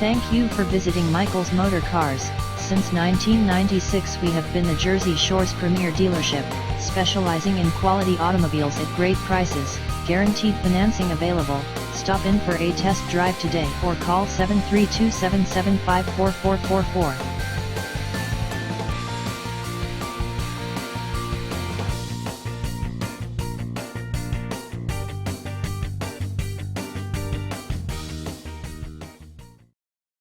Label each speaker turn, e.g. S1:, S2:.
S1: Thank you for visiting Michael's Motorcars. Since 1996 we have been the Jersey Shore's premier dealership, specializing in quality automobiles at great prices, guaranteed financing available. Stop in for a test drive today or call 732-775-4444.